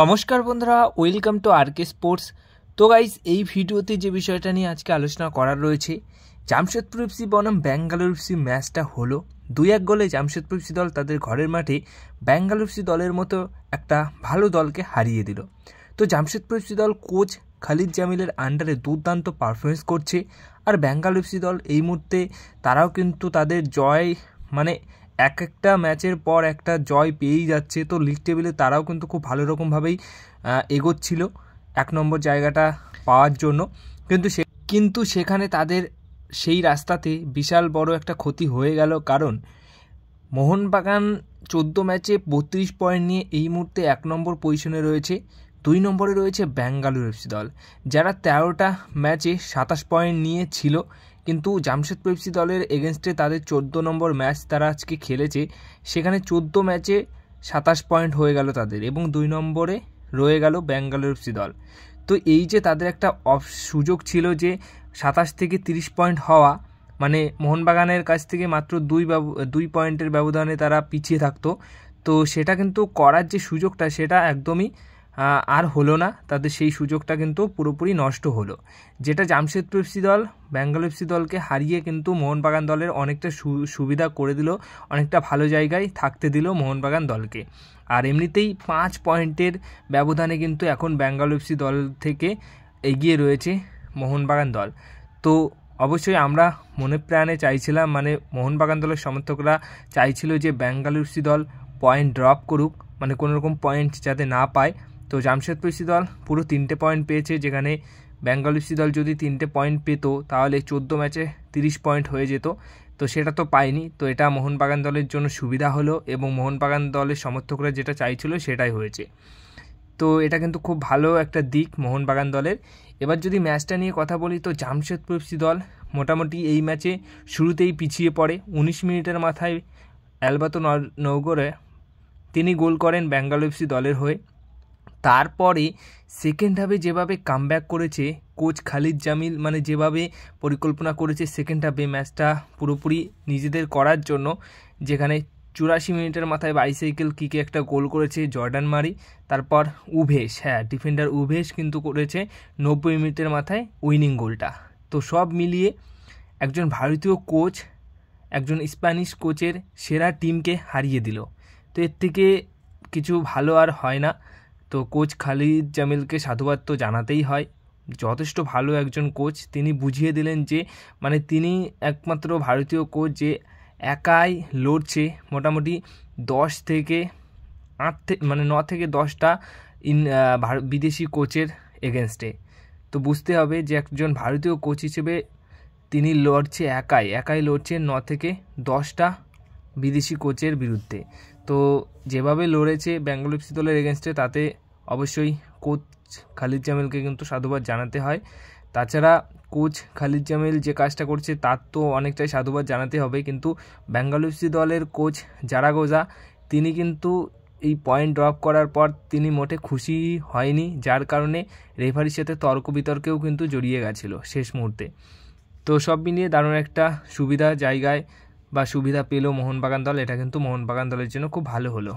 নমস্কার বন্ধুরা, welcome to আরকে sports. তো গাইস, এই ভিডিওতে যে বিষয়টা নিয়ে আজকে আলোচনা করার রয়েছে, জামশেদপুর এফসি বনাম ব্যাঙ্গালোর এফসি ম্যাচটা হলো 2-1 গোলে জামশেদপুর এফসি দল তাদের ঘরের মাঠে ব্যাঙ্গালোর এফসি দলের মতো একটা ভালো দলকে হারিয়ে দিল। তো জামশেদপুর এফসি দল কোচ খালিদ জামিলের আন্ডারে দুর্দান্ত পারফরমেন্স করছে, আর ব্যাঙ্গালোর এফসি দল এই মুহূর্তে তারাও কিন্তু তাদের জয় এক একটা ম্যাচের পর একটা জয় পেয়েই যাচ্ছে। তো লিগ টেবিলে তারাও কিন্তু খুব ভালো রকমভাবেই এগোচ্ছিল 1 নম্বর জায়গাটা পাওয়ার জন্য, কিন্তু সেখানে তাদের সেই রাস্তাতে বিশাল বড় একটা ক্ষতি হয়ে গেল। কারণ মোহনবাগান 14 ম্যাচে 32 পয়েন্ট নিয়ে এই মুহূর্তে 1 নম্বর পজিশনে রয়েছে। 2 নম্বরে রয়েছে ব্যাঙ্গালোর এফসি দল, যারা 13টা ম্যাচে 27 পয়েন্ট নিয়ে ছিল। কিন্তু জামশেদপুর এফসি দলের এগেনস্টে তাদের 14 নম্বর ম্যাচ তারা আজকে খেলেছে, সেখানে 14 ম্যাচে 27 পয়েন্ট হয়ে গেল তাদের, এবং 2 নম্বরে রয়ে গেল ব্যাঙ্গালোর এফসি দল। তো এই যে তাদের একটা সুযোগ ছিল যে 27 থেকে 30 পয়েন্ট হওয়া, মোহনবাগানের কাছ থেকে মাত্র 2 পয়েন্টের ব্যবধানে তারা পিছিয়ে থাকতো। তো সেটা কিন্তু করার যে সুযোগটা সেটা একদমই আর হলো না, তাদের সেই সুযোগটা কিন্তু পুরোপুরি নষ্ট হলো, যেটা জামশেদপুর এফসি দল ব্যাঙ্গালোর এফসি দলকে হারিয়ে কিন্তু মোহনবাগান দলের অনেকটা সুবিধা করে দিল, অনেকটা ভালো জায়গায় থাকতে দিল মোহনবাগান দলকে। আর এমনিতেই 5 পয়েন্টের ব্যবধানে কিন্তু এখন ব্যাঙ্গালোর এফসি দল থেকে এগিয়ে রয়েছে মোহনবাগান দল। তো অবশ্যই আমরা মনে প্রাণে চাইছিলাম, মোহনবাগান দলের সমর্থকরা চাইছিল যে ব্যাঙ্গালোর এফসি দল পয়েন্ট ড্রপ করুক, কোনো রকম পয়েন্ট যাতে না পায়। তো জামশেদপুর এফসি দল পুরো 3টে পয়েন্ট পেয়েছে, যেখানে ব্যাঙ্গালোর এফসি দল যদি 3টে পয়েন্ট পেত তাহলে 14 ম্যাচে 30 পয়েন্ট হয়ে যেত। তো সেটা তো পায়নি, তো এটা মোহনবাগান দলের জন্য সুবিধা হলো, এবং মোহনবাগান দলের সমর্থকরা যেটা চাইছিল সেটাই হয়েছে। তো এটা কিন্তু খুব ভালো একটা দিক মোহনবাগান দলের। এবার যদি ম্যাচটা নিয়ে কথা বলি, তো জামশেদপুর এফসি দল মোটামুটি এই ম্যাচে শুরুতেই পিছিয়ে পড়ে। 19 মিনিটের মাথায় অ্যালবাতো নওগরে তিনি গোল করেন ব্যাঙ্গালোর এফসি দলের হয়ে। তারপরে সেকেন্ড হাফে যেভাবে কামব্যাক করেছে কোচ খালিদ জামিল, যেভাবে পরিকল্পনা করেছে সেকেন্ড হাফে ম্যাচটা পুরোপুরি নিজেদের করার জন্য, যেখানে 84 মিনিটের মাথায় বাইসাইকেল কিকে একটা গোল করেছে জর্ডান মারি। তারপর ডিফেন্ডার উভেশ কিন্তু করেছে 90 মিনিটের মাথায় উইনিং গোলটা। তো সব মিলিয়ে একজন ভারতীয় কোচ একজন স্প্যানিশ কোচের সেরা টিমকে হারিয়ে দিল। তো এর থেকে কিছু ভালো আর হয় না। তো কোচ খালিদ জামিলকে সাধুবাদ তো জানাতেই হয়, যথেষ্ট ভালো একজন কোচ। তিনি বুঝিয়ে দিলেন যে তিনি একমাত্র ভারতীয় কোচ যে একাই লড়ছে মোটামুটি 9 থেকে 10টা বিদেশি কোচের এগেনস্টে। তো বুঝতে হবে যে একজন ভারতীয় কোচ হিসেবে তিনি লড়ছে একাই লড়ছে 9 থেকে 10টা বিদেশি কোচের বিরুদ্ধে। তো যেভাবে লড়েছে ব্যাঙ্গালোর এফসি দলের এগেনস্টে, তাতে অবশ্যই কোচ খালিদ জামিলকে কিন্তু সাধুবাদ জানাতে হয়। তাছাড়া কোচ খালিদ জামিল যে কাজটা করছে তার তো অনেকটাই সাধুবাদ জানাতে হবে, কিন্তু ব্যাঙ্গালোর এফসি দলের কোচ জারাগোজা তিনি কিন্তু এই পয়েন্ট ড্রপ করার পর তিনি মোটে খুশি হয়নি, যার কারণে রেফারির সাথে তর্ক বিতর্কেও কিন্তু জড়িয়ে গেছিল শেষ মুহূর্তে। তো সব মিলিয়ে দারুণ একটা সুবিধা পেল মোহনবাগান দল। এটা কিন্তু মোহনবাগান দলের জন্য খুব ভালো হলো।